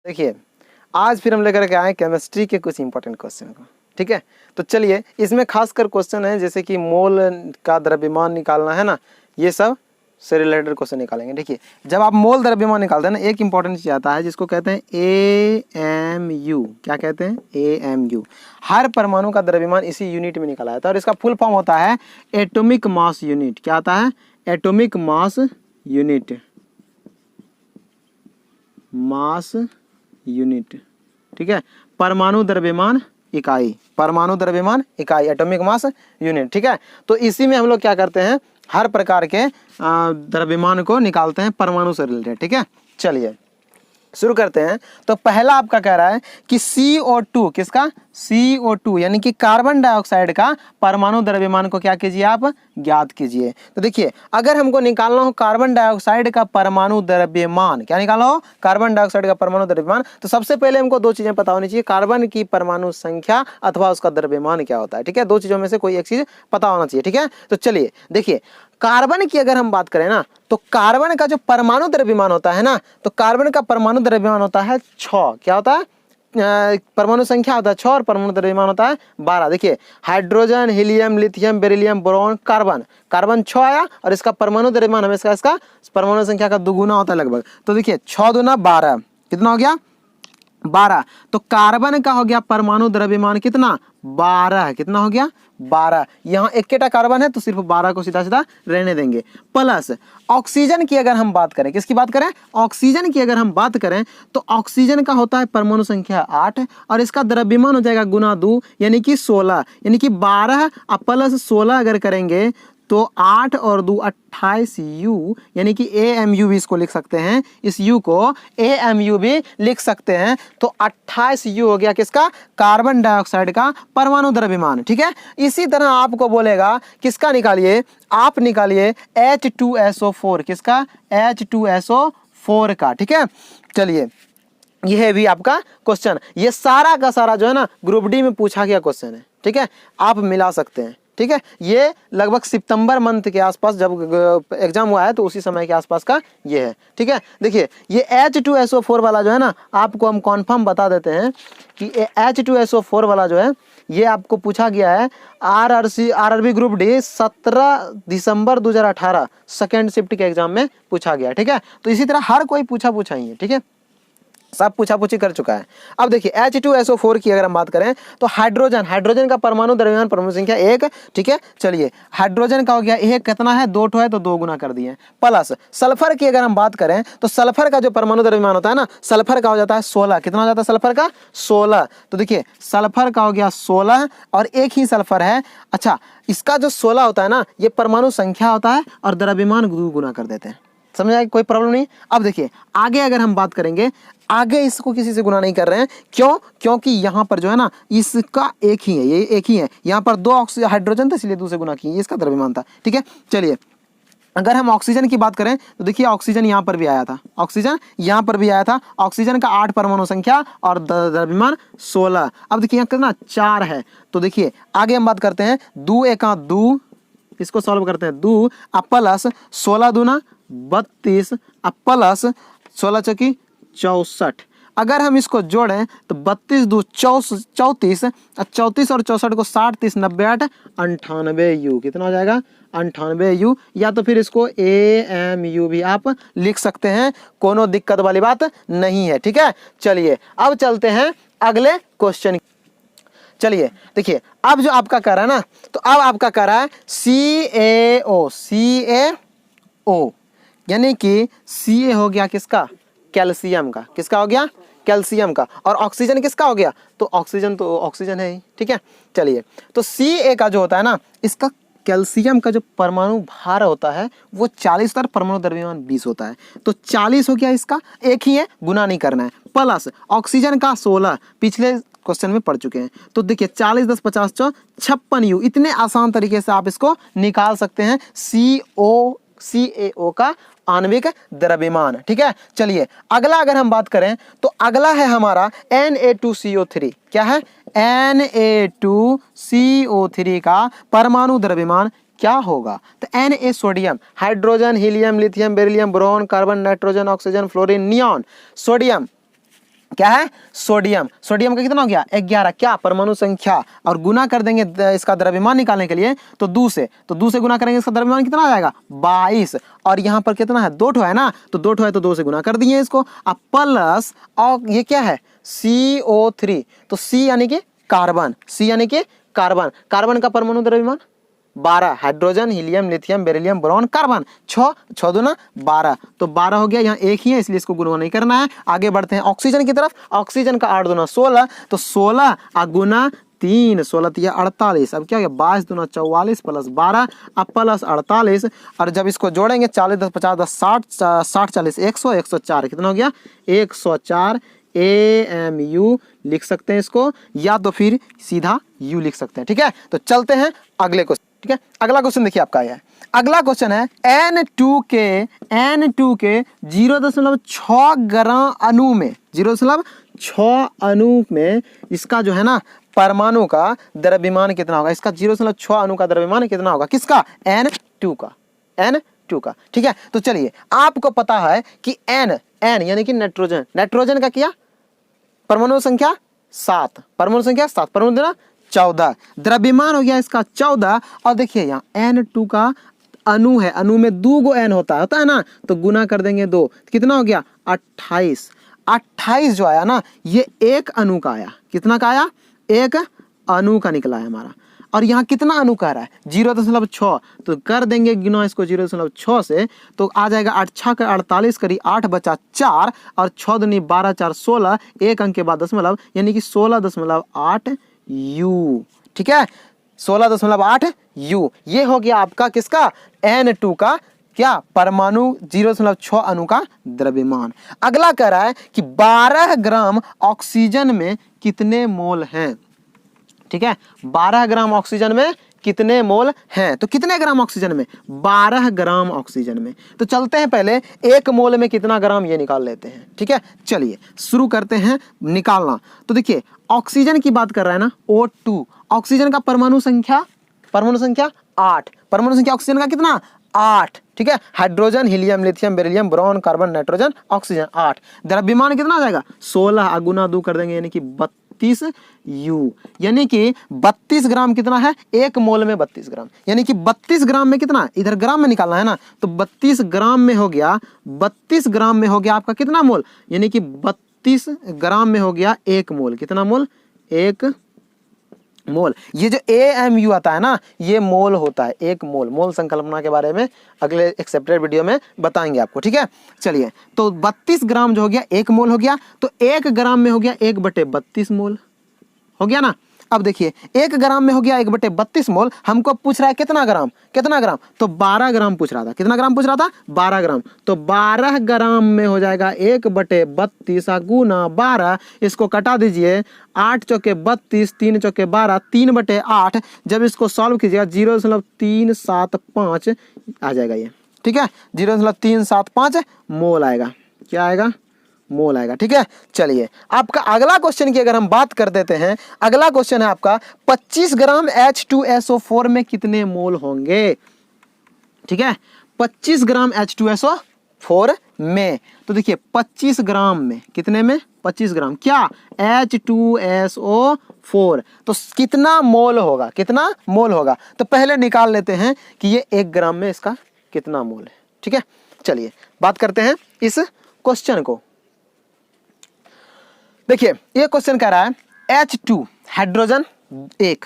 देखिए आज फिर हम लेकर के आए केमिस्ट्री के कुछ इंपॉर्टेंट क्वेश्चन को, ठीक है। तो चलिए इसमें खासकर क्वेश्चन है जैसे कि मोल का द्रव्यमान निकालना है ना, ये सब से रिलेटेड क्वेश्चन निकालेंगे। देखिए जब आप मोल द्रव्यमान निकालते हैं ना, एक इंपॉर्टेंट चीज आता है जिसको कहते हैं AMU। क्या कहते हैं? AMU। हर परमाणु का द्रव्यमान इसी यूनिट में निकाला जाता है और इसका फुल फॉर्म होता है एटॉमिक मास यूनिट। क्या आता है? Atomic mass unit, mass unit, ठीक है। परमाणु द्रव्यमान इकाई, परमाणु द्रव्यमान इकाई, एटॉमिक मास यूनिट, ठीक है। तो इसी में हम लोग क्या करते हैं, हर प्रकार के द्रव्यमान को निकालते हैं परमाणु से रिलेटेड, ठीक है। चलिए शुरू करते हैं। तो पहला आपका कह रहा है कि CO2, किसका? CO2 यानी कि कार्बन डाइऑक्साइड का परमाणु द्रव्यमान को क्या कीजिए आप? ज्ञात कीजिए। तो देखिए अगर हमको निकालना हो कार्बन डाइऑक्साइड का परमाणु द्रव्यमान, क्या निकालना हो? कार्बन डाइऑक्साइड का परमाणु द्रव्यमान, तो सबसे पहले हमको दो चीजें पता होनी चाहिए, कार्बन की परमाणु संख्या अथवा उसका द्रव्यमान क्या होता है, ठीक है। दो चीजों में से कोई एक चीज पता होना चाहिए, ठीक है। तो चलिए देखिए कार्बन की अगर हम बात करें ना, तो कार्बन का जो परमाणु द्रव्यमान होता है ना, तो कार्बन का परमाणु द्रव्यमान होता है 6। क्या होता है? परमाणु संख्या होता है 6 और परमाणु द्रव्यमान होता है 12। देखिए hydrogen, helium, lithium, beryllium, boron, carbon, carbon 6 आया और इसका परमाणु द्रव्यमान हमेशा इसका परमाणु संख्या का दुगुना होता है लगभग। तो देखिए 6 दूना 12, कितना हो गया? 12। तो कार्बन का हो गया परमाणु द्रव्यमान कितना? 12। कितना हो गया? 12। यहाँ इक्केटा कार्बन है तो सिर्फ 12 को सीधा सीधा रहने देंगे। प्लस ऑक्सीजन की अगर हम बात करें, किसकी बात करें? ऑक्सीजन की अगर हम बात करें तो ऑक्सीजन का होता है परमाणु संख्या 8 और इसका द्रव्यमान हो जाएगा गुना 2 यानी कि 16, यानी कि 12 प्लस 16 अगर करेंगे तो 8 और 2 28U, यानी कि AMU भी इसको लिख सकते हैं, इस U को AMU भी लिख सकते हैं। तो 28U हो गया किसका? कार्बन डाइऑक्साइड का परमाणु द्रव्यमान, ठीक है। इसी तरह आपको बोलेगा किसका निकालिए? आप निकालिए H2SO4, किसका? H2SO4 का, ठीक है। चलिए यह भी आपका क्वेश्चन, ये सारा का सारा जो है ना ग्रुप डी में पूछा गया क्वेश्चन है, ठीक है। आप मिला सकते हैं, ठीक है। ये लगभग सितंबर मंथ के आसपास जब एग्जाम हुआ है तो उसी समय के आसपास का ये है, ठीक है। देखिए ये H2SO4 वाला जो है ना, आपको हम कॉन्फर्म बता देते हैं कि H2SO4 वाला जो है ये आपको पूछा गया है RRB ग्रुप डी 17 दिसंबर 2018 सेकेंड शिफ्ट के एग्जाम में पूछा गया, ठीक है। तो इसी तरह हर कोई पूछा ही है, ठीक है, सब पूछी कर चुका है। अब देखिए H2SO4 की अगर हम बात करें तो हाइड्रोजन, हाइड्रोजन का परमाणु द्रव्यमान परमाणु संख्या 1, ठीक है। चलिए हाइड्रोजन का हो गया 1, कितना है? 2 है तो 2 गुना कर दिए। प्लस सल्फर की अगर हम बात करें तो सल्फर का जो परमाणु द्रव्यमान होता है ना, सल्फर का हो जाता है 16। कितना हो जाता है सल्फर का? 16। तो देखिए सल्फर का हो गया 16 और एक ही सल्फर है। अच्छा इसका जो 16 होता है ना, ये परमाणु संख्या होता है और द्रव्यमान गुना कर देते हैं, समझ आए? कोई प्रॉब्लम नहीं। अब देखिए आगे अगर हम बात करेंगे, आगे इसको किसी से गुना नहीं कर रहे हैं, क्यों? क्योंकि यहाँ पर जो है ना इसका एक ही है, ये एक ही है, यहाँ पर 2 हाइड्रोजन था इसलिए 2 से गुना किए, इसका द्रव्यमान था, ठीक है। चलिए अगर हम ऑक्सीजन की बात करें तो देखिए ऑक्सीजन यहाँ पर भी आया था, ऑक्सीजन यहाँ पर भी आया था, ऑक्सीजन का 8 परमाणु संख्या और द्रव्यमान 16। अब देखिए यहाँ कितना? 4 है। तो देखिए आगे हम बात करते हैं 2 एका 2, इसको सॉल्व करते हैं 2 प्लस 16 दूना 32 प्लस 16 चौकी 64। अगर हम इसको जोड़ें तो 32 2 34, 34 और 64 को 60 30 90 8 98U, कितना हो जाएगा? 98U। या तो फिर इसको AMU भी आप लिख सकते हैं, कोनो दिक्कत वाली बात नहीं है, ठीक है। चलिए अब चलते हैं अगले क्वेश्चन। चलिए देखिए अब जो आपका कह रहा है ना, तो अब आपका कह रहा है CaO, यानी कि Ca हो गया किसका? कैल्शियम का। किसका हो गया? कैल्शियम का। और ऑक्सीजन किसका हो गया? तो ऑक्सीजन है ही, ठीक है। चलिए तो Ca का जो होता है ना, इसका कैल्शियम का जो परमाणु भार होता है वो 40 और परमाणु द्रव्यमान 20 होता है। तो 40 हो गया, इसका एक ही है, गुना नहीं करना है। प्लस ऑक्सीजन का 16, पिछले क्वेश्चन में पढ़ चुके हैं। तो देखिए 40 10 50 56U, इतने आसान तरीके से आप इसको निकाल सकते हैं CaO का आणविक द्रव्यमान, ठीक है। चलिए अगला अगर हम बात करें तो अगला है हमारा Na2CO3। क्या है? Na2CO3 का परमाणु द्रव्यमान क्या होगा? तो Na sodium, hydrogen, helium, lithium, beryllium, boron, carbon, nitrogen, oxygen, fluorine, neon. Sodium क्या है, सोडियम। सोडियम का कितना हो गया 11, क्या परमाणु संख्या, और गुना कर देंगे इसका द्रव्यमान निकालने के लिए तो 2 से, तो 2 से गुना करेंगे इसका द्रव्यमान कितना आ जाएगा 22, और यहाँ पर कितना है 2 ठो है ना, तो 2 ठो है तो 2 से गुना कर दिए इसको। अब प्लस, और ये क्या है CO3, तो C यानी कि कार्बन, C यानी कि कार्बन, कार्बन का परमाणु द्रव्यमान 12, hydrogen, helium, lithium, beryllium, boron, carbon, 6 दूना 12, तो 12 हो गया, यहाँ एक ही है इसलिए इसको गुना नहीं करना है। आगे बढ़ते हैं ऑक्सीजन की तरफ, ऑक्सीजन का 8 दूना 16, तो 16 गुना 3, 16 3 48, अब क्या हो गया 22 दूना 44 प्लस 12 अब प्लस 48, और जब इसको जोड़ेंगे 40 10 50 10 60 60 40 100 104, कितना हो गया 104 AMU लिख सकते हैं इसको, या तो फिर सीधा U लिख सकते हैं। ठीक है, तो चलते हैं अगले क्वेश्चन। ठीक है, अगला क्वेश्चन देखिए आपका यह है, अगला क्वेश्चन है N2 के 0.6 ग्राम अणु में, 0.6 अणु में इसका जो है ना परमाणु का द्रव्यमान कितना होगा, इसका 0.6 अणु का द्रव्यमान कितना होगा, किसका N2 का। ठीक है, तो चलिए आपको पता है कि N यानी कि नाइट्रोजन, नाइट्रोजन का क्या परमाणु संख्या 7, परमाणु संख्या 7, परमाणु देना 14, द्रव्यमान हो गया इसका 14, और देखिए यहाँ N2 का अणु है, अणु में 2 गो N होता है ना, तो गुना कर देंगे 2, कितना हो गया 28, 28 जो आया ना ये एक अणु का आया, कितना का आया एक अणु का निकला है हमारा, और यहाँ कितना अणु कह रहा है 0.6, तो कर देंगे गुना इसको 0.6 से, तो आ जाएगा 8 6 का 48 करी 8 बचा 4, और 6 दूनी 12 4 16, एक अंक के बाद दशमलव, यानी कि 16.8 U। ठीक है, 16.8 U, ये हो गया आपका किसका N2 का क्या परमाणु 0.6 अणु का द्रव्यमान। अगला कह रहा है कि 12 ग्राम ऑक्सीजन में कितने मोल हैं। ठीक है, 12 ग्राम ऑक्सीजन में कितने मोल हैं, तो कितने ग्राम ऑक्सीजन में 12 ग्राम ऑक्सीजन में, तो चलते हैं पहले 1 मोल में कितना ग्राम ये निकाल लेते हैं। ठीक है, चलिए शुरू करते हैं निकालना। तो देखिए ऑक्सीजन की बात कर रहा है ना O2, ऑक्सीजन का परमाणु संख्या 8, परमाणु संख्या ऑक्सीजन का कितना 8। ठीक है, hydrogen, helium, lithium, beryllium, boron, carbon, nitrogen, oxygen 8, द्रव्यमान कितना आ जाएगा 16 गुना 2 कर देंगे यानी कि 32 U, यानी कि 32 ग्राम कितना है 1 मोल में 32 ग्राम, यानी कि 32 ग्राम में कितना, इधर ग्राम में निकालना है ना, तो 32 ग्राम में हो गया, 32 ग्राम में हो गया आपका कितना मोल, यानी कि 32 ग्राम में हो गया 1 मोल, कितना मोल 1 मोल। ये जो AMU आता है ना ये मोल होता है, 1 मोल, मोल संकल्पना के बारे में अगले एक सेपरेट वीडियो में बताएंगे आपको। ठीक है, चलिए तो 32 ग्राम जो हो गया 1 मोल हो गया, तो 1 ग्राम में हो गया 1/32 मोल हो गया ना। अब देखिए 1 ग्राम में हो गया 1/32 मोल, हमको पूछ रहा है कितना ग्राम, तो 12 ग्राम पूछ रहा था, कितना ग्राम पूछ रहा था 12 ग्राम, तो 12 ग्राम में हो जाएगा 1/32 गुना 12, इसको कटा दीजिए 8 चौके 32 3 चौके 12 3/8, जब इसको सॉल्व कीजिएगा 0.375 आ जाएगा ये। ठीक है, 0.375 मोल आएगा, क्या आएगा मोल आएगा। ठीक है, चलिए आपका अगला क्वेश्चन की अगर हम बात कर देते हैं, अगला क्वेश्चन है आपका 25 ग्राम H2SO4 में कितने मोल होंगे। ठीक है, 25 ग्राम H2SO4 में, तो देखिए 25 ग्राम में कितने में 25 ग्राम क्या H2SO4, तो कितना मोल होगा, कितना मोल होगा, तो पहले निकाल लेते हैं कि ये 1 ग्राम में इसका कितना मोल है। ठीक है, चलिए बात करते हैं इस क्वेश्चन को। देखिए ये क्वेश्चन कह रहा है H2 हाइड्रोजन 1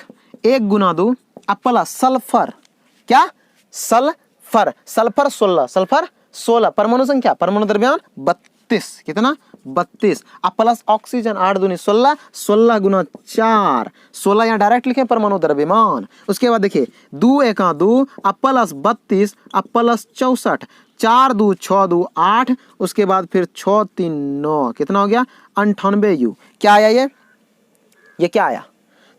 गुना 2 प्लस सल्फर, क्या सल्फर 16 परमाणु संख्या परमाणु द्रव्यमान 32, कितना 32 प्लस ऑक्सीजन 8 दूनी 16 गुना 4, 16 यहाँ डायरेक्ट लिखे परमाणु द्रव्यमान। उसके बाद देखिए 2 1 2 प्लस 32 प्लस 64, 4 2 6 2 8, उसके बाद फिर 6 3 9, कितना हो गया 98 U। क्या आया ये क्या आया,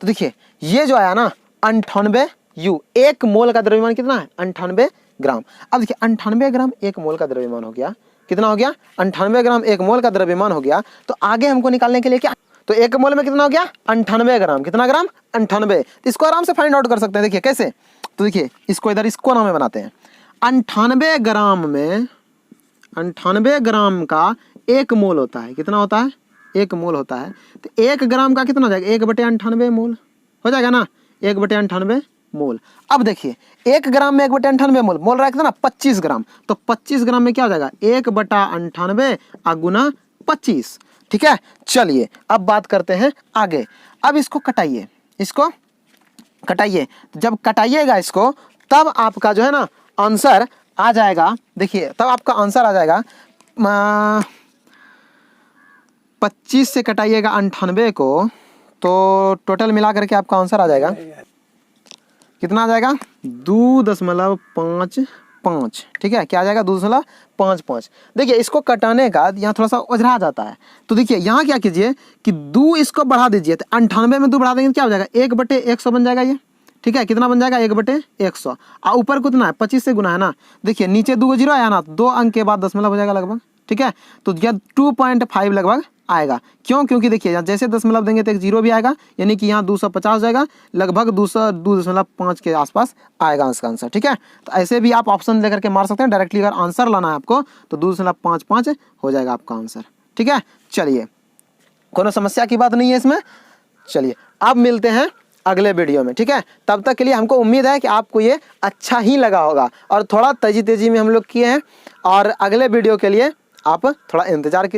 तो देखिए ये जो आया ना 98 U, 1 मोल का द्रव्यमान कितना है 98 ग्राम। अब देखिए 98 ग्राम 1 मोल का द्रव्यमान हो गया, कितना हो गया 98 ग्राम 1 मोल का द्रव्यमान हो गया, तो आगे हमको निकालने के लिए क्या, तो 1 मोल में कितना हो गया 98 ग्राम, कितना ग्राम 98, तो इसको आराम से फाइंड आउट कर सकते हैं। देखिए कैसे, तो देखिए इसको इधर इसको नाम में बनाते हैं, 98 ग्राम में 98 ग्राम का 1 मोल होता है, कितना होता है 1 मोल होता है, तो 1 ग्राम का कितना हो जाएगा, 1/98 मोल हो जाएगा ना, 1/98 मोल। अब देखिए 1 ग्राम में 1/98 मोल, मोल रहा है ना 25 ग्राम, तो 25 ग्राम में क्या हो जाएगा 1/98 गुना 25। ठीक है, चलिए अब बात करते हैं आगे। अब इसको कटाइए, इसको कटाइए, जब कटाइएगा इसको तब आपका जो है ना आंसर आ जाएगा। देखिए तब आपका आंसर आ जाएगा 25 से कटाइएगा 98 को, तो टोटल मिला करके आपका आंसर आ जाएगा कितना आ जाएगा 2.55। ठीक है, क्या आ जाएगा 2.55। देखिए इसको कटाने का यहाँ थोड़ा सा उजरा जाता है, तो देखिए यहाँ क्या कीजिए कि 2 इसको बढ़ा दीजिए, तो 98 में 2 बढ़ा देंगे क्या हो जाएगा 1/100 बन जाएगा ये। ठीक है, कितना बन जाएगा 1/100, और ऊपर कितना है 25 से गुना है ना, देखिए नीचे 2 जीरो आया ना, 2 अंक के बाद दशमलव हो जाएगा लगभग। ठीक है, तो यह 2.5 लगभग आएगा, क्यों, क्योंकि देखिए जैसे दशमलव देंगे तो एक जीरो भी आएगा, यानी कि यहाँ 250 हो जाएगा, लगभग 2.5 के आसपास आएगा इसका आंसर। ठीक है, तो ऐसे भी आप ऑप्शन लेकर के मार सकते हैं, डायरेक्टली अगर आंसर लाना है आपको तो 2.55 हो जाएगा आपका आंसर। ठीक है, चलिए कोनो समस्या की बात नहीं है इसमें। चलिए अब मिलते हैं अगले वीडियो में। ठीक है, तब तक के लिए हमको उम्मीद है कि आपको ये अच्छा ही लगा होगा, और थोड़ा तेजी में हम लोग किए हैं, और अगले वीडियो के लिए आप थोड़ा इंतजार कीजिए।